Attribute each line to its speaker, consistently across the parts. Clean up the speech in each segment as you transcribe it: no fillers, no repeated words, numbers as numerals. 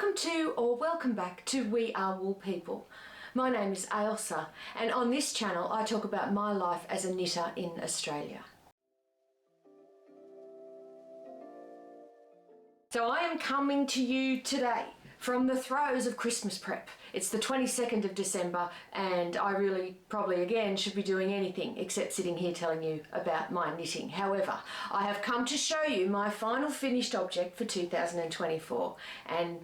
Speaker 1: Welcome to or welcome back to We Are Wool People. My name is Ailsa, and on this channel I talk about my life as a knitter in Australia. So I am coming to you today from the throes of Christmas prep. It's the 22nd of December and I really probably again should be doing anything except sitting here telling you about my knitting. However, I have come to show you my final finished object for 2024 and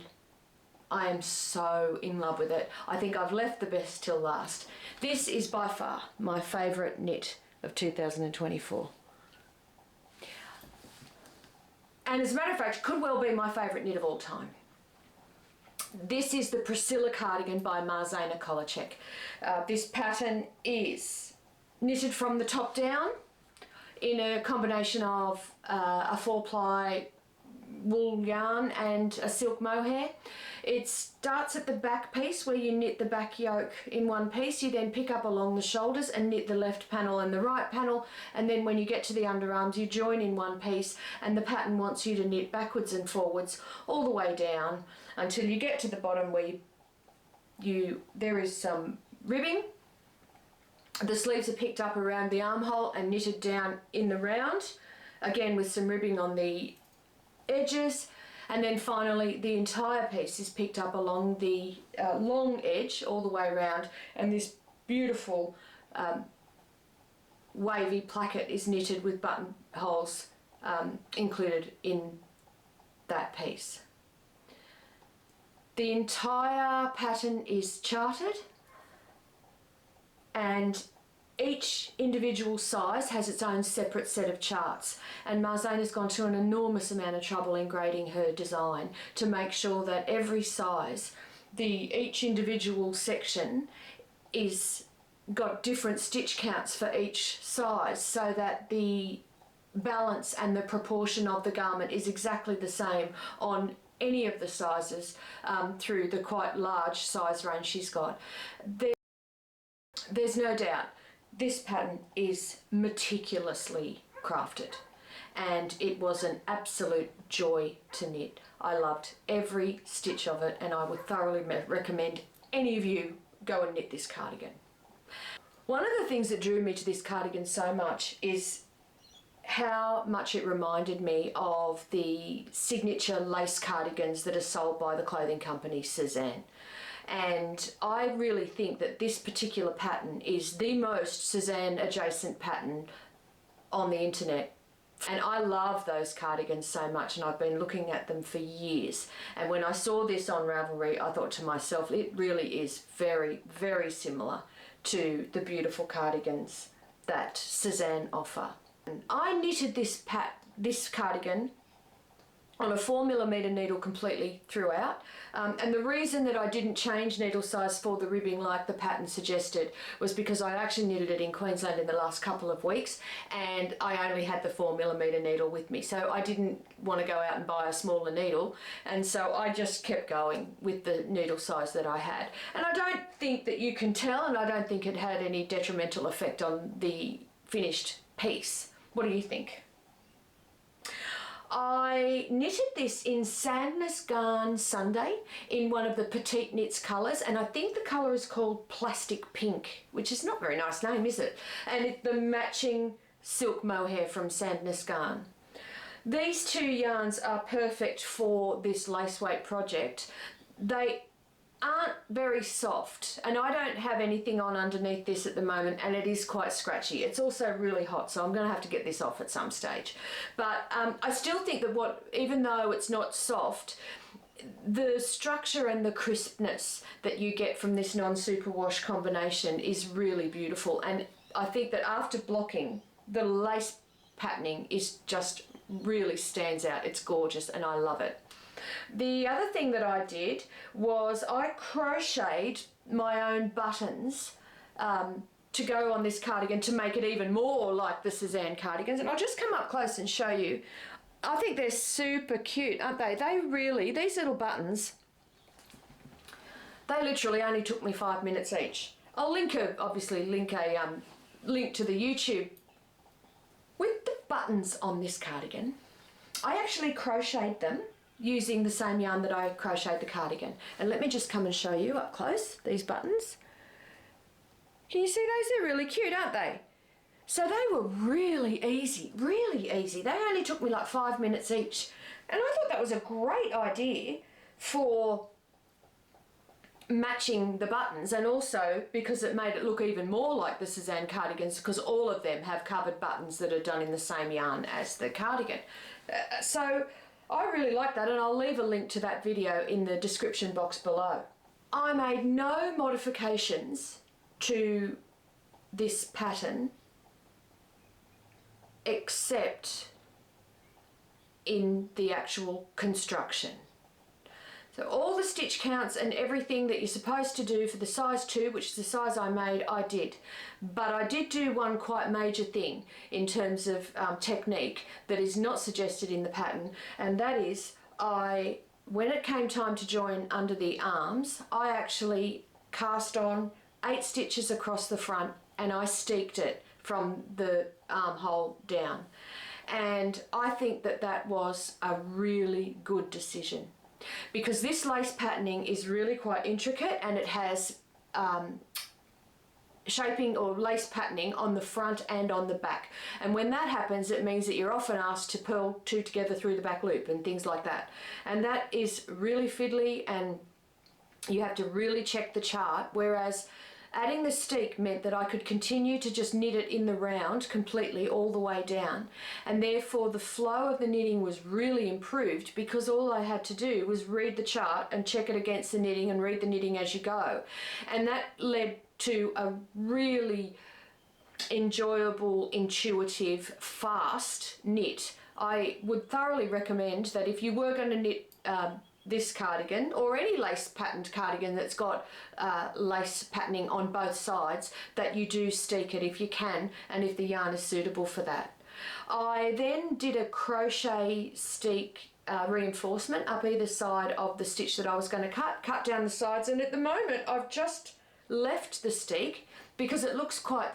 Speaker 1: I am so in love with it. I think I've left the best till last. This is by far my favourite knit of 2024. And as a matter of fact, could well be my favourite knit of all time. This is the Priscilla Cardigan by Sezane Collar-Check. This pattern is knitted from the top down in a combination of a 4-ply wool yarn and a silk mohair. It starts at the back piece where you knit the back yoke in one piece. You then pick up along the shoulders and knit the left panel and the right panel, and then when you get to the underarms you join in one piece, and the pattern wants you to knit backwards and forwards all the way down until you get to the bottom where there is some ribbing. The sleeves are picked up around the armhole and knitted down in the round, again with some ribbing on the edges, and then finally the entire piece is picked up along the long edge all the way around, and this beautiful wavy placket is knitted with buttonholes included in that piece. The entire pattern is charted and each individual size has its own separate set of charts, and Sezane has gone to an enormous amount of trouble in grading her design to make sure that every size, each individual section is got different stitch counts for each size, so that the balance and the proportion of the garment is exactly the same on any of the sizes through the quite large size range she's got. There's no doubt this pattern is meticulously crafted and it was an absolute joy to knit. I loved every stitch of it and I would thoroughly recommend any of you go and knit this cardigan. One of the things that drew me to this cardigan so much is how much it reminded me of the signature lace cardigans that are sold by the clothing company Sezane. And I really think that this particular pattern is the most Sezane adjacent pattern on the internet. And I love those cardigans so much, and I've been looking at them for years. And when I saw this on Ravelry, I thought to myself, it really is very, very similar to the beautiful cardigans that Sezane offer. I knitted this cardigan on a 4mm needle completely throughout, and the reason that I didn't change needle size for the ribbing like the pattern suggested was because I actually knitted it in Queensland in the last couple of weeks and I only had the 4mm needle with me, so I didn't want to go out and buy a smaller needle, and so I just kept going with the needle size that I had. And I don't think that you can tell, and I don't think it had any detrimental effect on the finished piece. What do you think? I knitted this in Sandnes Garn Sunday in one of the Petite Knits colours, and I think the colour is called Plastic Pink, which is not a very nice name, is it? And the matching silk mohair from Sandnes Garn. These two yarns are perfect for this lace weight project. They aren't very soft, and I don't have anything on underneath this at the moment, and it is quite scratchy. It's also really hot, so I'm going to have to get this off at some stage. But I still think that even though it's not soft, the structure and the crispness that you get from this non-superwash combination is really beautiful, and I think that after blocking, the lace patterning is just really stands out. It's gorgeous and I love it. The other thing that I did was I crocheted my own buttons to go on this cardigan to make it even more like the Sezane cardigans, and I'll just come up close and show you. I think they're super cute, aren't they? These little buttons, they literally only took me 5 minutes each. I'll obviously link a link to the YouTube. With the buttons on this cardigan, I actually crocheted them using the same yarn that I crocheted the cardigan. And let me just come and show you up close these buttons. Can you see those? They're really cute, aren't they? So they were really easy, really easy. They only took me like 5 minutes each. And I thought that was a great idea for matching the buttons, and also because it made it look even more like the Sezane cardigans, because all of them have covered buttons that are done in the same yarn as the cardigan. So I really like that, and I'll leave a link to that video in the description box below. I made no modifications to this pattern except in the actual construction. So all the stitch counts and everything that you're supposed to do for the size 2, which is the size I made, I did. But I did do one quite major thing in terms of technique that is not suggested in the pattern, and that is when it came time to join under the arms, I actually cast on 8 stitches across the front and I steeked it from the armhole down. And I think that that was a really good decision, because this lace patterning is really quite intricate, and it has shaping or lace patterning on the front and on the back. And when that happens, it means that you're often asked to purl 2 together through the back loop and things like that. And that is really fiddly, and you have to really check the chart, whereas adding the steek meant that I could continue to just knit it in the round completely all the way down, and therefore the flow of the knitting was really improved, because all I had to do was read the chart and check it against the knitting and read the knitting as you go. And that led to a really enjoyable, intuitive, fast knit. I would thoroughly recommend that if you were going to knit this cardigan, or any lace patterned cardigan that's got lace patterning on both sides, that you do steek it if you can, and if the yarn is suitable for that. I then did a crochet steek reinforcement up either side of the stitch that I was going to cut down the sides, and at the moment I've just left the steek because it looks quite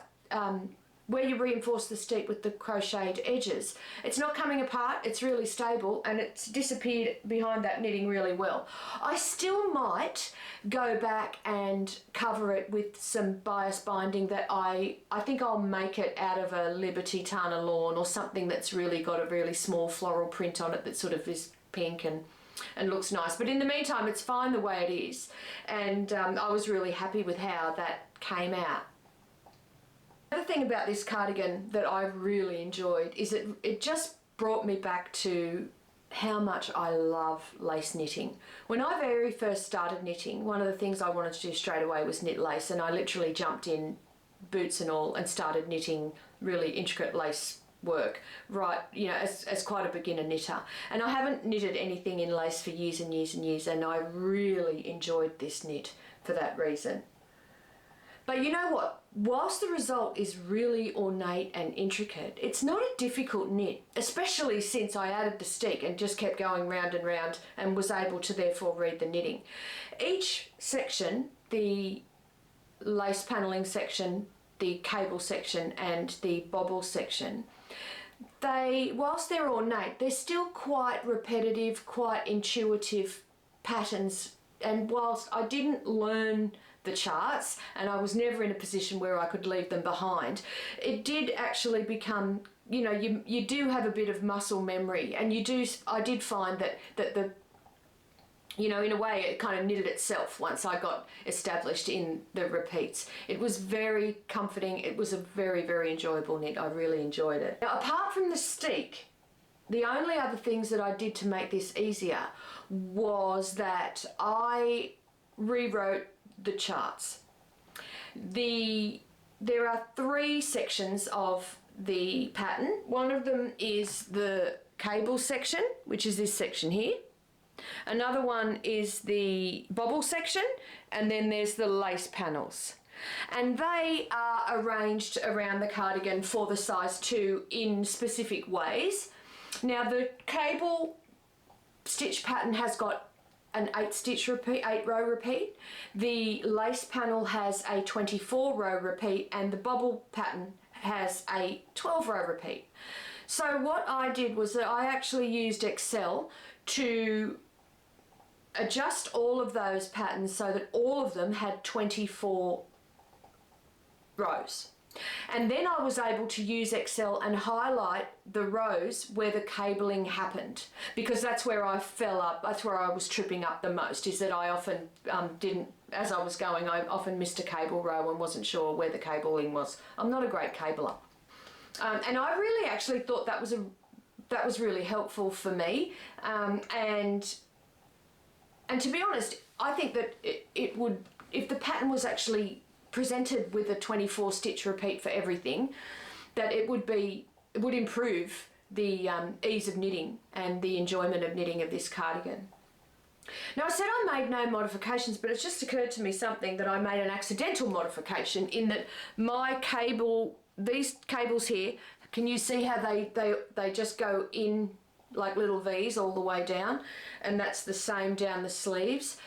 Speaker 1: where you reinforce the steek with the crocheted edges, it's not coming apart, it's really stable, and it's disappeared behind that knitting really well. I still might go back and cover it with some bias binding that I think I'll make it out of a Liberty Tana lawn, or something that's really got a really small floral print on it that sort of is pink and looks nice. But in the meantime, it's fine the way it is, and I was really happy with how that came out. Another thing about this cardigan that I really enjoyed is it just brought me back to how much I love lace knitting. When I very first started knitting, one of the things I wanted to do straight away was knit lace, and I literally jumped in, boots and all, and started knitting really intricate lace work, right, you know, as quite a beginner knitter. And I haven't knitted anything in lace for years and years and years, and I really enjoyed this knit for that reason. But you know what? Whilst the result is really ornate and intricate, it's not a difficult knit, especially since I added the steek and just kept going round and round and was able to therefore read the knitting. Each section, the lace paneling section, the cable section and the bobble section, whilst they're ornate, they're still quite repetitive, quite intuitive patterns. And whilst I didn't learn the charts, and I was never in a position where I could leave them behind, it did actually become, you know, you do have a bit of muscle memory, and I did find that the, you know, in a way it kind of knitted itself once I got established in the repeats. It was very comforting. It was a very, very enjoyable knit. I really enjoyed it. Now, apart from the steek, the only other things that I did to make this easier was that I rewrote the charts. There are 3 sections of the pattern. One of them is the cable section, which is this section here. Another one is the bobble section, and then there's the lace panels. And they are arranged around the cardigan for the size 2 in specific ways. Now, the cable stitch pattern has got an 8 row repeat. The lace panel has a 24 row repeat, and the bobble pattern has a 12 row repeat. So what I did was that I actually used Excel to adjust all of those patterns so that all of them had 24 rows. And then I was able to use Excel and highlight the rows where the cabling happened, because that's where I fell up, that's where I was tripping up the most, is that I often as I was going, I often missed a cable row and wasn't sure where the cabling was. I'm not a great cabler. And I really actually thought that was really helpful for me. And to be honest, I think that it would, if the pattern was actually presented with a 24 stitch repeat for everything, that it would improve the ease of knitting and the enjoyment of knitting of this cardigan. Now, I said I made no modifications, but it's just occurred to me something, that I made an accidental modification in that my cable, these cables here, can you see how they just go in like little V's all the way down, and that's the same down the sleeves.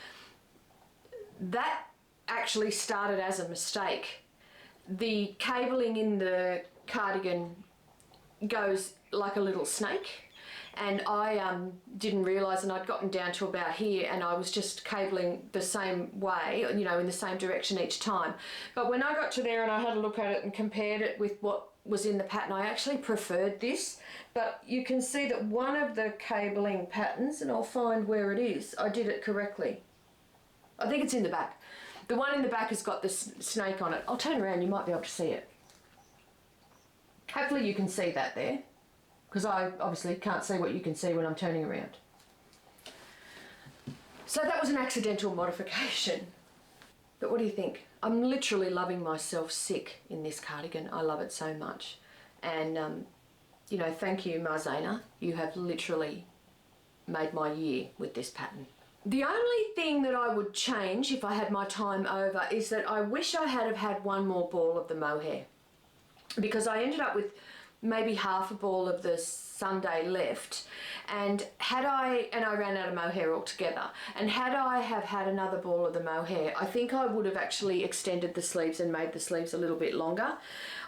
Speaker 1: That actually started as a mistake. The cabling in the cardigan goes like a little snake, and I didn't realise, and I'd gotten down to about here, and I was just cabling the same way, you know, in the same direction each time. But when I got to there and I had a look at it and compared it with what was in the pattern, I actually preferred this. But you can see that one of the cabling patterns, and I'll find where it is, I did it correctly. I think it's in the back. The one in the back has got this snake on it. I'll turn around, you might be able to see it. Hopefully you can see that there, because I obviously can't see what you can see when I'm turning around. So that was an accidental modification. But what do you think? I'm literally loving myself sick in this cardigan. I love it so much. And, you know, thank you, Sezane. You have literally made my year with this pattern. The only thing that I would change if I had my time over is that I wish I had have had one more ball of the mohair, because I ended up with maybe half a ball of the Sunday left, and I ran out of mohair altogether, and had I have had another ball of the mohair, I think I would have actually extended the sleeves and made the sleeves a little bit longer.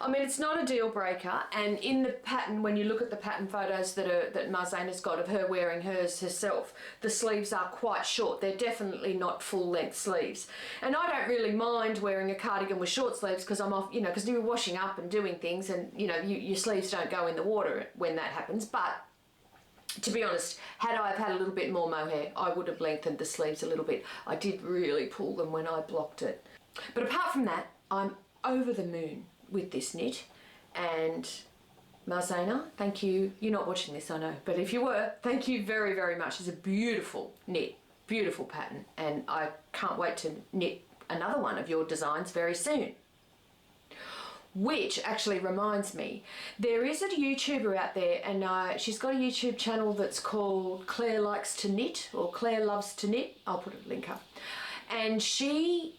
Speaker 1: I mean, it's not a deal breaker, and in the pattern, when you look at the pattern photos that Sezane has got of her wearing hers herself, the sleeves are quite short. They're definitely not full length sleeves, and I don't really mind wearing a cardigan with short sleeves, because I'm off, you know, because you're washing up and doing things, and you know, your sleeves don't go in the water when that happens. But to be honest, had I have had a little bit more mohair, I would have lengthened the sleeves a little bit. I did really pull them when I blocked it. But apart from that, I'm over the moon with this knit. And Sezane, thank you. You're not watching this, I know, but if you were, thank you very, very much. It's a beautiful knit, beautiful pattern, and I can't wait to knit another one of your designs very soon. Which actually reminds me, there is a YouTuber out there, and she's got a YouTube channel that's called Claire Likes to Knit, or Claire Loves to Knit. I'll put a link up. And she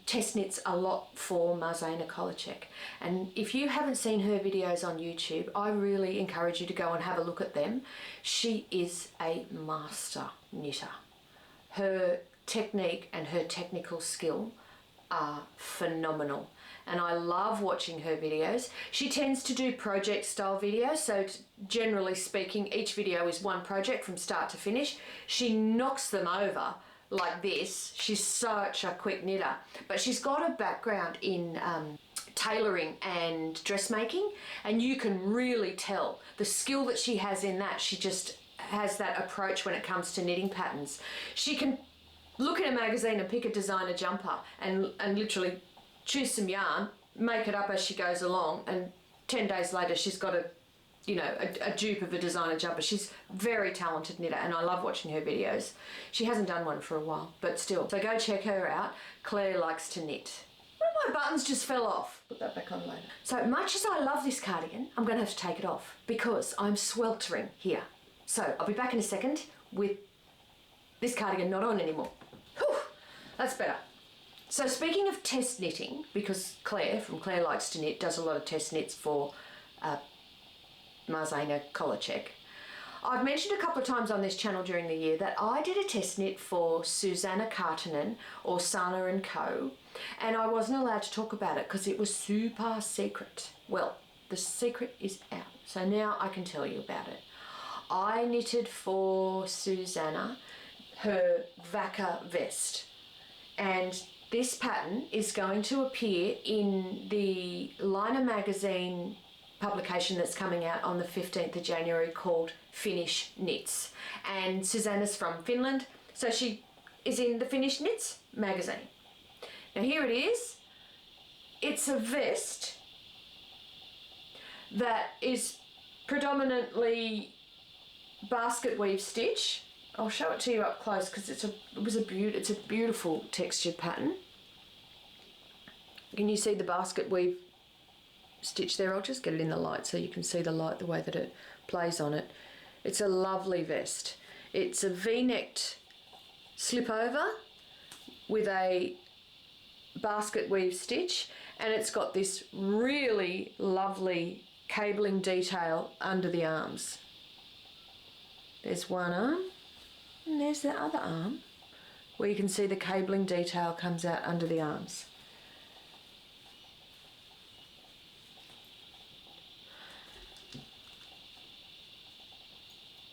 Speaker 1: test knits a lot for Susanna Kaartinen. And if you haven't seen her videos on YouTube, I really encourage you to go and have a look at them. She is a master knitter. Her technique and her technical skill are phenomenal, and I love watching her videos. She tends to do project style videos, so generally speaking, each video is one project from start to finish. She knocks them over like this. She's such a quick knitter, but she's got a background in tailoring and dressmaking, and you can really tell the skill that she has in that. She just has that approach when it comes to knitting patterns. She can look in a magazine and pick a designer jumper and literally choose some yarn, make it up as she goes along, and 10 days later she's got a dupe of a designer jumper. She's a very talented knitter, and I love watching her videos. She hasn't done one for a while, but still. So go check her out. Claire Likes to Knit. One of my buttons just fell off. Put that back on later. So much as I love this cardigan, I'm going to have to take it off because I'm sweltering here. So I'll be back in a second with this cardigan not on anymore. Whew, that's better. So speaking of test knitting, because Claire from Claire Likes to Knit does a lot of test knits for Susanna Kaartinen, I've mentioned a couple of times on this channel during the year that I did a test knit for Susanna Kaartinen, or Sana & Co, and I wasn't allowed to talk about it because it was super secret. Well, the secret is out, so now I can tell you about it. I knitted for Susanna her Vakka Vest, and this pattern is going to appear in the Liner magazine publication that's coming out on the 15th of January called Finnish Knits. And Susanna's from Finland, so she is in the Finnish Knits magazine. Now here it is. It's a vest that is predominantly basket weave stitch. I'll show it to you up close because it's a beautiful textured pattern. Can you see the basket weave stitch there? I'll just get it in the light so you can see the light, the way that it plays on it. It's a lovely vest. It's a V-necked slip over with a basket weave stitch, and it's got this really lovely cabling detail under the arms. There's one arm, and there's the other arm where you can see the cabling detail comes out under the arms.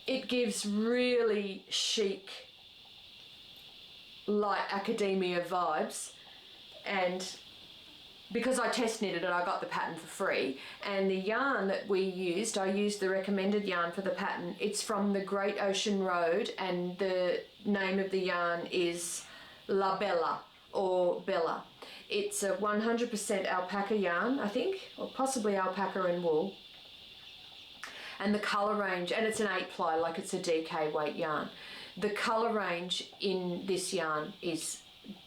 Speaker 1: It gives really chic, light academia vibes, and because I test knitted it, I got the pattern for free, and the yarn that I used the recommended yarn for the pattern. It's from the Great Ocean Road, and the name of the yarn is La Bella, or Bella. It's a 100% alpaca yarn, I think, or possibly alpaca and wool. And the colour range, and it's an 8-ply, like it's a DK weight yarn. The colour range in this yarn is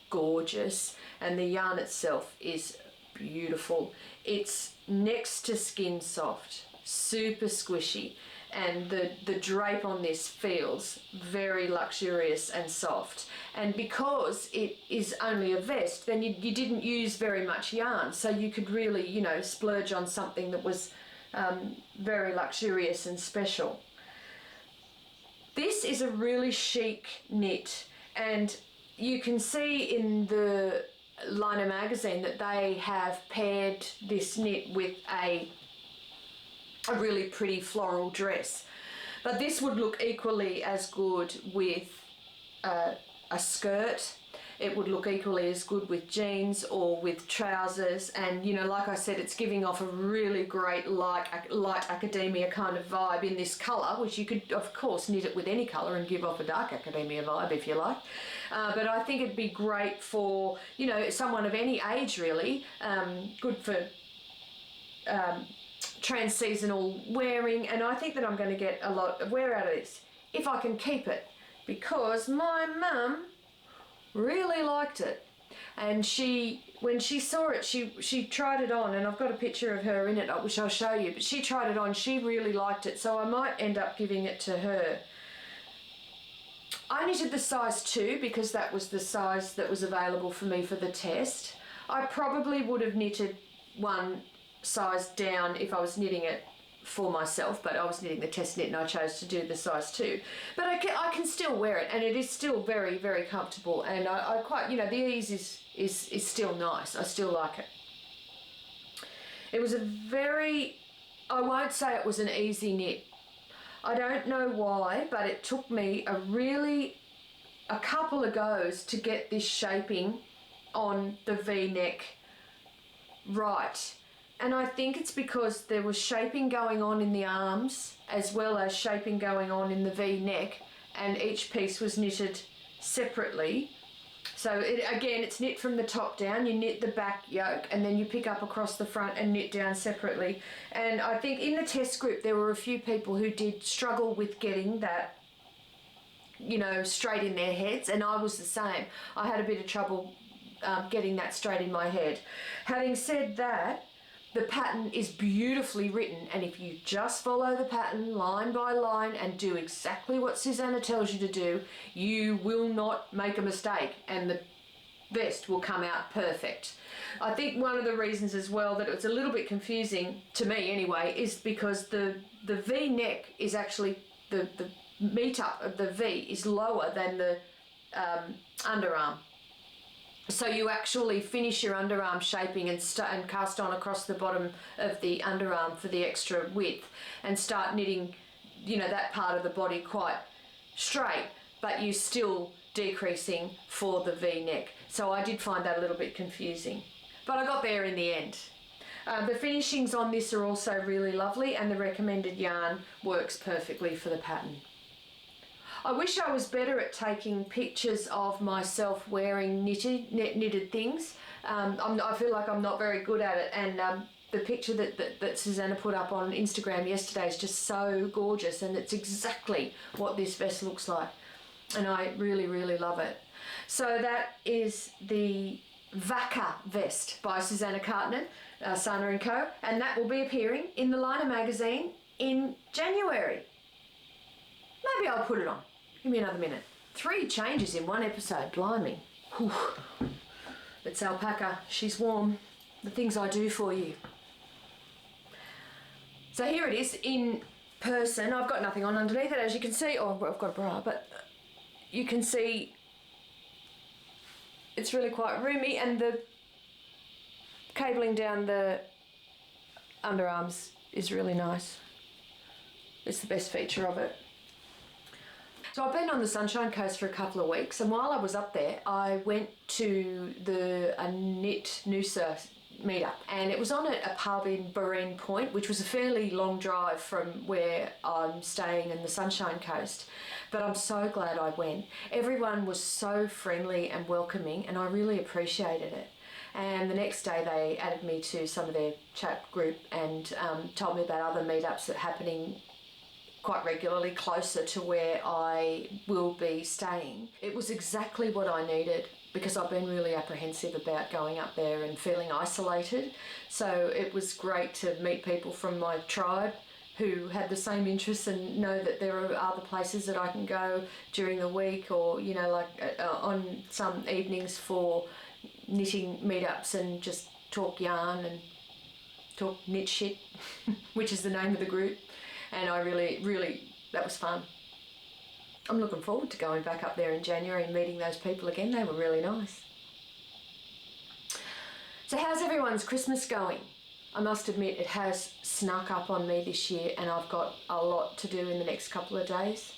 Speaker 1: gorgeous, and the yarn itself is beautiful. It's next to skin soft, super squishy, and the drape on this feels very luxurious and soft. And because it is only a vest, then you didn't use very much yarn, so you could really, you know, splurge on something that was very luxurious and special. This is a really chic knit, and you can see in the Liner magazine that they have paired this knit with a really pretty floral dress, but this would look equally as good with a skirt. It would look equally as good with jeans or with trousers, and you know, like I said, it's giving off a really great light academia kind of vibe in this colour, which you could of course knit it with any colour and give off a dark academia vibe if you like. But I think it'd be great for, you know, someone of any age really, good for trans-seasonal wearing, and I think that I'm going to get a lot of wear out of this if I can keep it, because my mum really liked it, and when she saw it, she tried it on, and I've got a picture of her in it which I'll show you, but she tried it on, she really liked it, so I might end up giving it to her. I knitted the size 2 because that was the size that was available for me for the test. I probably would have knitted one size down if I was knitting it for myself, but I was knitting the test knit and I chose to do the size 2. But I can still wear it, and it is still very, very comfortable, and I quite, you know, the ease is still nice. I still like it. It was I won't say it was an easy knit. I don't know why, but it took me a couple of goes to get this shaping on the V-neck right. And I think it's because there was shaping going on in the arms as well as shaping going on in the V-neck, and each piece was knitted separately. So again, it's knit from the top down. You knit the back yoke and then you pick up across the front and knit down separately. And I think in the test group there were a few people who did struggle with getting that, you know, straight in their heads, and I was the same. I had a bit of trouble getting that straight in my head. Having said that, the pattern is beautifully written, and if you just follow the pattern line by line and do exactly what Susanna tells you to do, you will not make a mistake, and the vest will come out perfect. I think one of the reasons as well that it's a little bit confusing, to me anyway, is because the V-neck is actually, the meet-up of the V is lower than the underarm. So you actually finish your underarm shaping and cast on across the bottom of the underarm for the extra width, and start knitting you know, that part of the body quite straight, but you're still decreasing for the V-neck. So I did find that a little bit confusing, but I got there in the end. The finishings on this are also really lovely, and the recommended yarn works perfectly for the pattern. I wish I was better at taking pictures of myself wearing knitted things. I feel like I'm not very good at it, and the picture that Susanna put up on Instagram yesterday is just so gorgeous, and it's exactly what this vest looks like, and I really, really love it. So that is the Vakka Vest by Susanna Kaartinen, Sana & Co, and that will be appearing in the Liner magazine in January. Maybe I'll put it on. Give me another minute. 3 changes in one episode, blimey. Whew. It's alpaca, she's warm. The things I do for you. So here it is in person. I've got nothing on underneath it, as you can see. Oh, I've got a bra, but you can see it's really quite roomy, and the cabling down the underarms is really nice. It's the best feature of it. So I've been on the Sunshine Coast for a couple of weeks, and while I was up there, I went to a knit Noosa meetup, and it was on at a pub in Barreen Point, which was a fairly long drive from where I'm staying in the Sunshine Coast, but I'm so glad I went. Everyone was so friendly and welcoming, and I really appreciated it. And the next day they added me to some of their chat group and told me about other meetups that are happening quite regularly closer to where I will be staying. It was exactly what I needed, because I've been really apprehensive about going up there and feeling isolated. So it was great to meet people from my tribe who had the same interests and know that there are other places that I can go during the week, or, you know, like on some evenings for knitting meetups and just talk yarn and talk knit shit, which is the name of the group. And I really, that was fun. I'm looking forward to going back up there in January and meeting those people again. They were really nice. So how's everyone's Christmas going? I must admit it has snuck up on me this year, and I've got a lot to do in the next couple of days.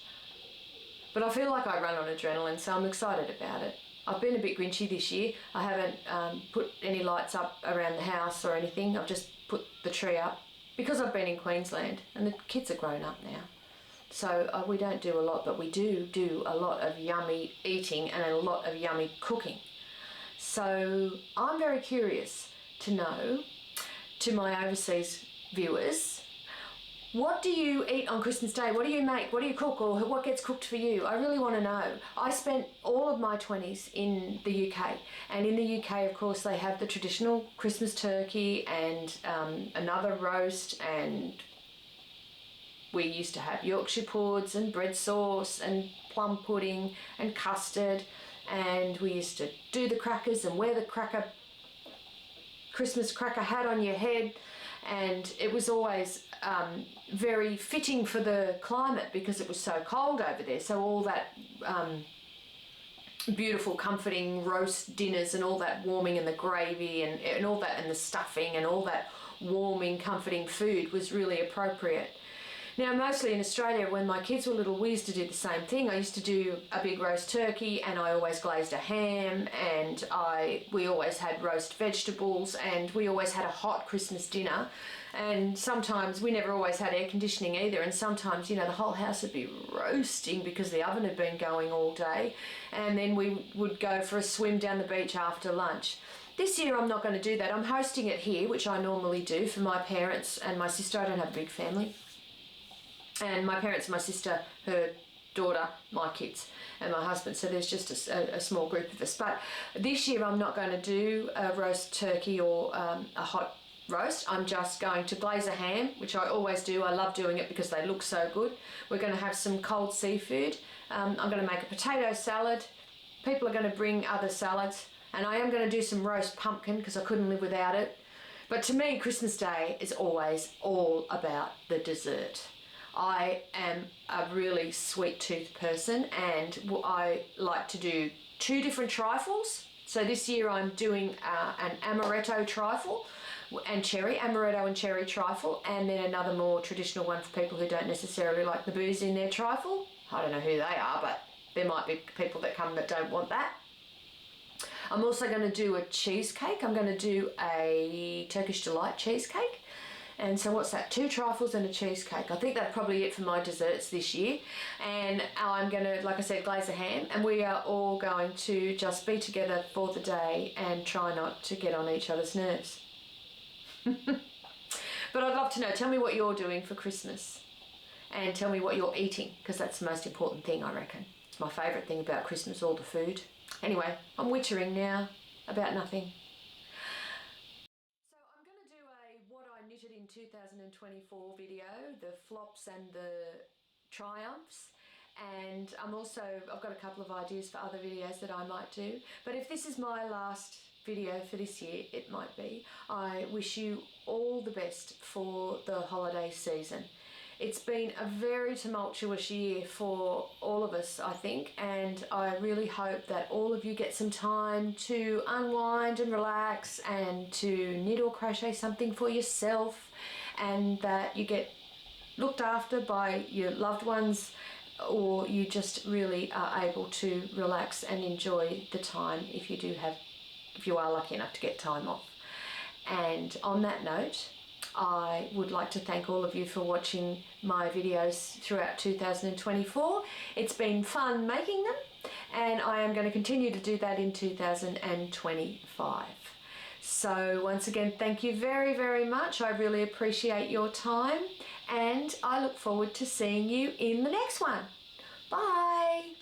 Speaker 1: But I feel like I run on adrenaline, so I'm excited about it. I've been a bit grinchy this year. I haven't put any lights up around the house or anything. I've just put the tree up, because I've been in Queensland and the kids are grown up now. So we don't do a lot, but we do a lot of yummy eating and a lot of yummy cooking. So I'm very curious to know, to my overseas viewers, what do you eat on Christmas Day? What do you make? What do you cook? Or what gets cooked for you? I really want to know. I spent all of my 20s in the UK. And in the UK, of course, they have the traditional Christmas turkey and another roast, and we used to have Yorkshire puds and bread sauce and plum pudding and custard, and we used to do the crackers and wear the Christmas cracker hat on your head, and it was always very fitting for the climate because it was so cold over there. So all that beautiful comforting roast dinners and all that warming, and the gravy and all that, and the stuffing and all that warming comforting food was really appropriate. Now, mostly in Australia, when my kids were little, we used to do the same thing. I used to do a big roast turkey, and I always glazed a ham, and we always had roast vegetables, and we always had a hot Christmas dinner. And sometimes we never always had air conditioning either, and sometimes, you know, the whole house would be roasting because the oven had been going all day, and then we would go for a swim down the beach after lunch. This year I'm not going to do that. I'm hosting it here, which I normally do for my parents and my sister. I don't have a big family. And my parents, my sister, her daughter, my kids, and my husband. So there's just a small group of us. But this year I'm not going to do a roast turkey or a hot roast. I'm just going to glaze a ham, which I always do. I love doing it because they look so good. We're going to have some cold seafood. I'm going to make a potato salad. People are going to bring other salads. And I am going to do some roast pumpkin because I couldn't live without it. But to me, Christmas Day is always all about the dessert. I am a really sweet tooth person, and I like to do 2 different trifles. So this year I'm doing an amaretto trifle, and cherry, amaretto and cherry trifle, and then another more traditional one for people who don't necessarily like the booze in their trifle. I don't know who they are, but there might be people that come that don't want that. I'm also going to do a cheesecake. I'm going to do a Turkish Delight cheesecake. And so what's that? 2 trifles and a cheesecake. I think that's probably it for my desserts this year. And I'm going to, like I said, glaze a ham. And we are all going to just be together for the day and try not to get on each other's nerves. But I'd love to know. Tell me what you're doing for Christmas. And tell me what you're eating, because that's the most important thing, I reckon. It's my favourite thing about Christmas, all the food. Anyway, I'm wittering now about nothing. What I knitted in 2024 video, the flops and the triumphs, and I've got a couple of ideas for other videos that I might do, but if this is my last video for this year, it might be. I wish you all the best for the holiday season. It's been a very tumultuous year for all of us, I think, and I really hope that all of you get some time to unwind and relax and to knit or crochet something for yourself, and that you get looked after by your loved ones, or you just really are able to relax and enjoy the time if you are lucky enough to get time off. And on that note, I would like to thank all of you for watching my videos throughout 2024. It's been fun making them, and I am going to continue to do that in 2025. So once again, thank you very, very much. I really appreciate your time, and I look forward to seeing you in the next one. Bye.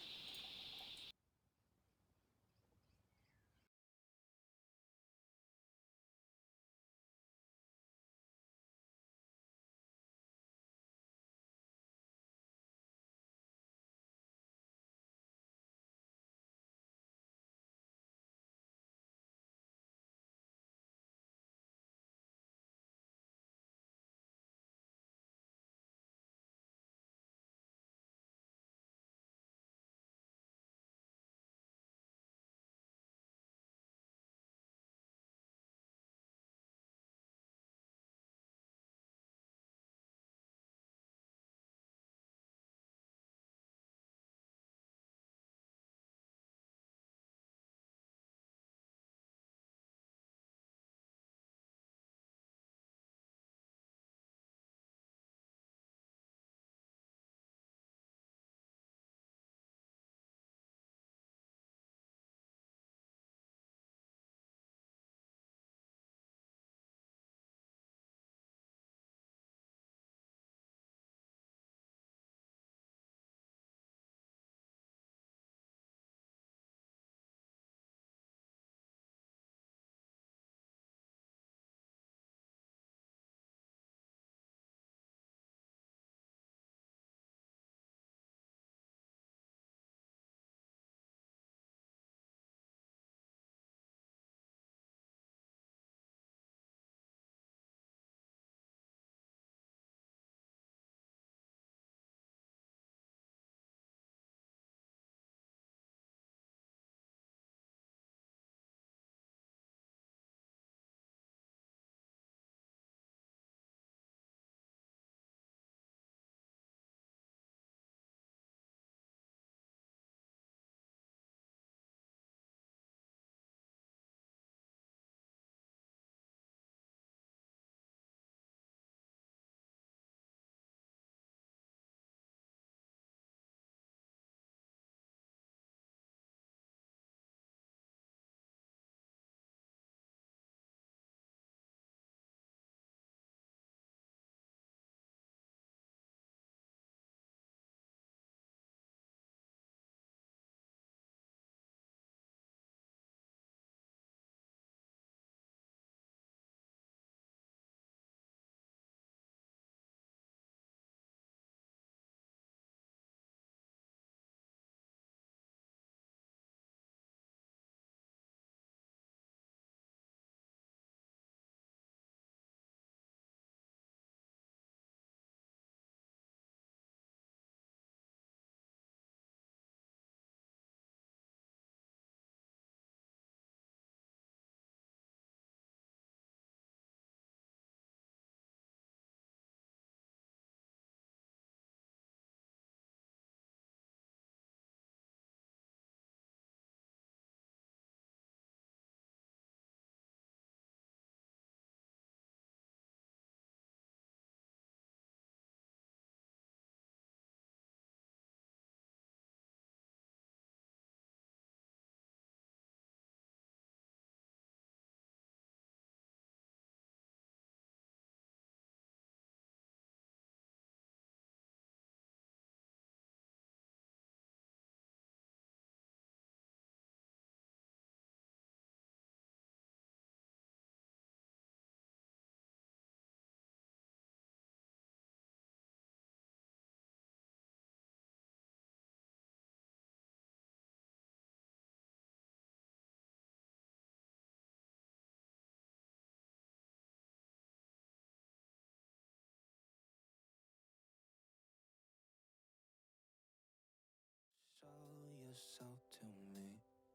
Speaker 2: yourself to me.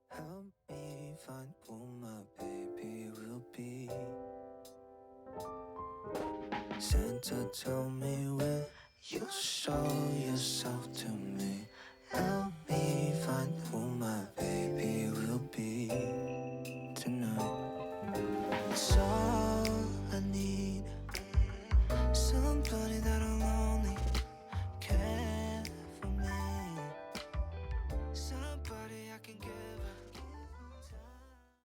Speaker 2: Help me find who my baby will be. Santa, tell me when you'll show yourself to me. Help me find who my